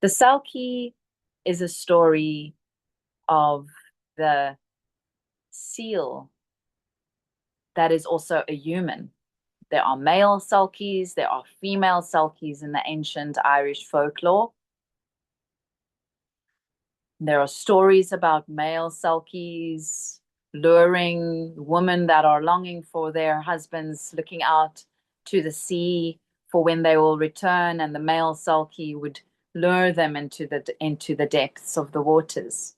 The Selkie is a story of the seal that is also a human. There are male Selkies, there are female Selkies in the ancient Irish folklore. There are stories about male Selkies luring women that are longing for their husbands, looking out to the sea for when they will return, and the male Selkie would lure them into the depths of the waters.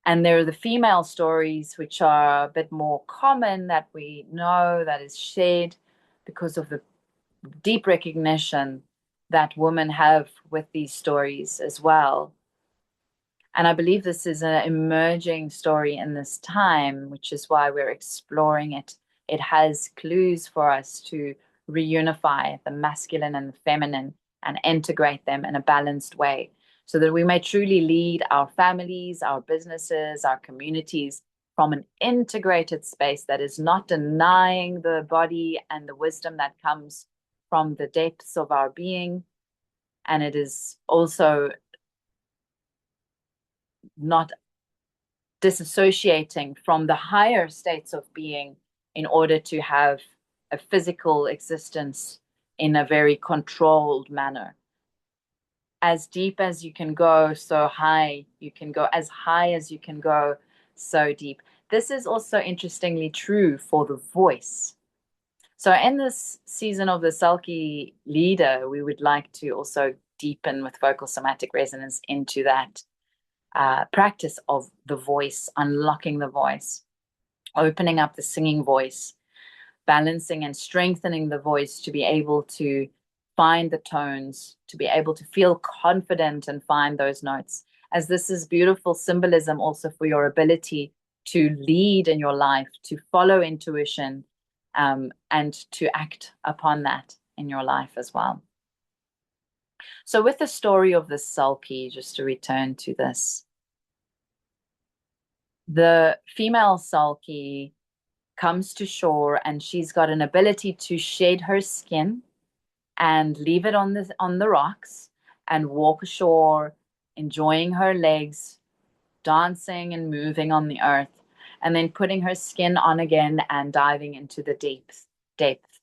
And there are the female stories, which are a bit more common that we know that is shared because of the deep recognition that women have with these stories as well. And I believe this is an emerging story in this time, which is why we're exploring it. It has clues for us to reunify the masculine and the feminine and integrate them in a balanced way so that we may truly lead our families, our businesses, our communities from an integrated space that is not denying the body and the wisdom that comes from the depths of our being. And it is also not disassociating from the higher states of being in order to have a physical existence in a very controlled manner. As deep as you can go, so high you can go, as high as you can go, so deep. This is also interestingly true for the voice. So in this season of the Selkie Leader, we would like to also deepen with vocal somatic resonance into that practice of the voice, unlocking the voice, opening up the singing voice, balancing and strengthening the voice to be able to find the tones, to be able to feel confident and find those notes. As this is beautiful symbolism also for your ability to lead in your life, to follow intuition, and to act upon that in your life as well. So with the story of the Selkie, just to return to this, the female Selkie comes to shore and she's got an ability to shed her skin and leave it on the rocks and walk ashore, enjoying her legs, dancing and moving on the earth, and then putting her skin on again and diving into the depth.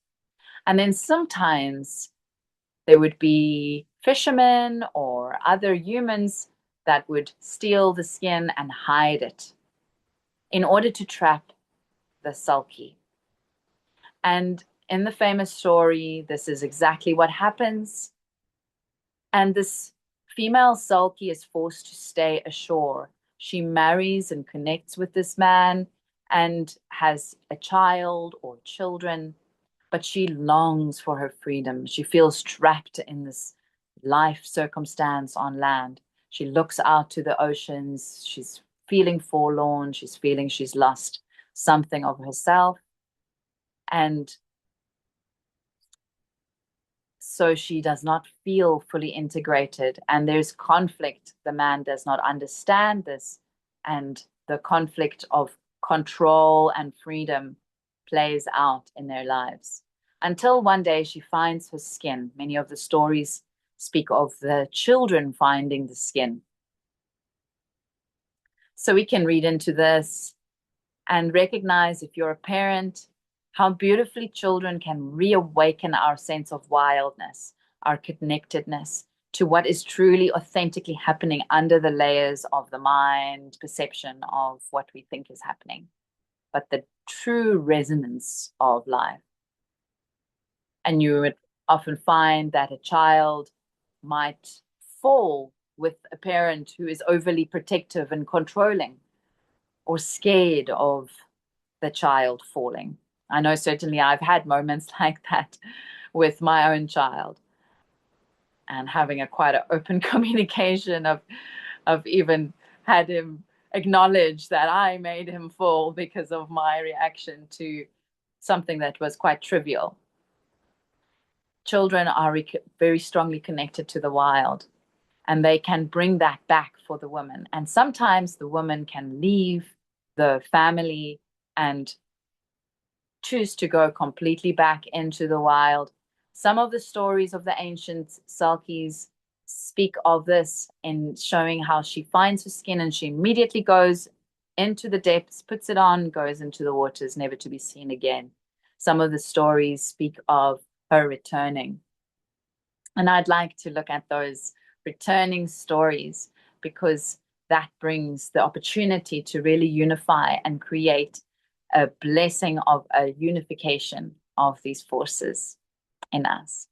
And then sometimes there would be fishermen or other humans that would steal the skin and hide it in order to trap the Selkie. And in the famous story, this is exactly what happens. And this female Selkie is forced to stay ashore. She marries and connects with this man and has a child or children, but she longs for her freedom. She feels trapped in this life circumstance on land. She looks out to the oceans. She's feeling forlorn. She's feeling she's lost something of herself. And so she does not feel fully integrated. And there's conflict. The man does not understand this. And the conflict of control and freedom plays out in their lives. Until one day she finds her skin. Many of the stories speak of the children finding the skin. So we can read into this and recognize, if you're a parent, how beautifully children can reawaken our sense of wildness, our connectedness to what is truly authentically happening under the layers of the mind perception of what we think is happening, but the true resonance of life. And you would often find that a child might fall with a parent who is overly protective and controlling, or scared of the child falling. I know certainly I've had moments like that with my own child, and having a quite an open communication of even had him acknowledge that I made him fall because of my reaction to something that was quite trivial. Children are very strongly connected to the wild, and they can bring that back for the woman. And sometimes the woman can leave the family and choose to go completely back into the wild. Some of the stories of the ancient Selkies speak of this in showing how she finds her skin and she immediately goes into the depths, puts it on, goes into the waters, never to be seen again. Some of the stories speak of her returning. And I'd like to look at those returning stories because that brings the opportunity to really unify and create a blessing of a unification of these forces in us.